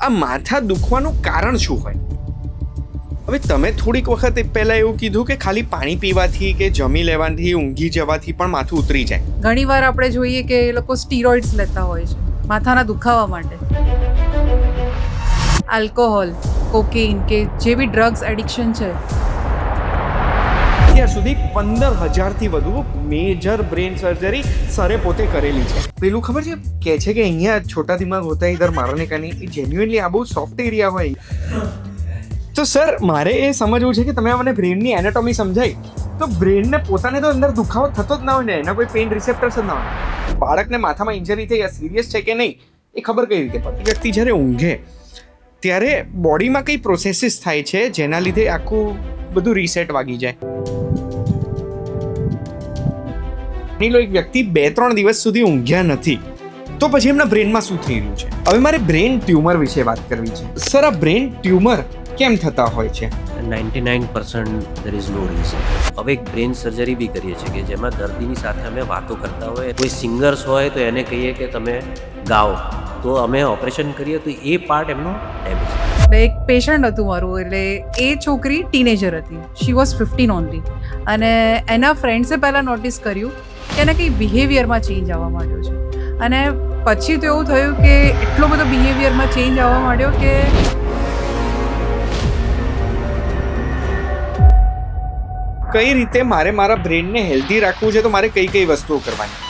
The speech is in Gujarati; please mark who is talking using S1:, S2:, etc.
S1: આ માથા દુખવાનું કારણ શું હોય? હવે તમે થોડીક વખત પહેલા એવું કીધું કે ખાલી પાણી પીવાથી કે જમી લેવાથી ઊંઘી જવાથી પણ માથું ઉતરી જાય.
S2: ઘણીવાર આપણે જોઈએ કે એ લોકો સ્ટીરોઇડ્સ લેતા હોય છે માથાના દુખાવા માટે. આલ્કોહોલ, કોકેઇન કે જે બી ડ્રગ્સ એડિક્શન છે.
S1: અત્યાર સુધી 15,000થી વધુ મેજર બ્રેન સર્જરી સરે પોતે કરેલી છે. પેલું ખબર છે કે છે કે અહીંયા છોટા દિમાગ હોતા ઇધર મારને કા નહીં, એ જેન્યુઅનલી આ બહુ સોફ્ટ એરિયા હોય. તો સર મારે એ સમજવું છે કે તમે મને બ્રેનની એનાટોમી સમજાઈ, તો બ્રેનને પોતાને તો અંદર દુખાવો થતો જ ના હોય ને, એના કોઈ પેઇન રિસેપ્ટર્સ જ ના હોય. બાળકને માથામાં ઇન્જરી થઈ, આ સિરિયસ છે કે નહીં એ ખબર કઈ રીતે પડે? વ્યક્તિ જ્યારે ઊંઘે ત્યારે બોડીમાં કઈ પ્રોસેસીસ થાય છે જેના લીધે આખું બધું રીસેટ વાગી જાય. એક વ્યક્તિ 2-3 દિવસ સુધી ઊંઘ્યા નથી તો પછી એમના બ્રેનમાં શું થઈ રહ્યું છે? હવે મારે બ્રેન ટ્યુમર વિશે વાત કરવી છે. સર, આ બ્રેન ટ્યુમર કેમ થતા હોય છે?
S3: 99% there is no reason. હવે એક બ્રેન સર્જરી બી કરીએ છીએ કે જેમાં દર્દીની સાથે અમે વાતો કરતા હોય. કોઈ સિંગર્સ હોય તો એને કહીએ કે તમે ગાઓ, તો અમે ઓપરેશન કરીએ તો એ પાર્ટ એમનો ડેમેજ.
S2: એક પેશન્ટ હતું મારું, એટલે એ છોકરી ટીનેજર હતી, શી વોઝ 15 ઓનલી, અને એના ફ્રેન્ડ્સે પહેલાં નોટિસ કર્યું કે એને કંઈ બિહેવિયરમાં ચેન્જ આવવા માંડ્યો છે. અને પછી તો એવું થયું કે એટલો બધો બિહેવિયરમાં ચેન્જ આવવા માંડ્યો કે
S1: કઈ રીતે મારે મારા બ્રેનને હેલ્ધી રાખવું છે તો મારે કઈ કઈ વસ્તુઓ કરવાની?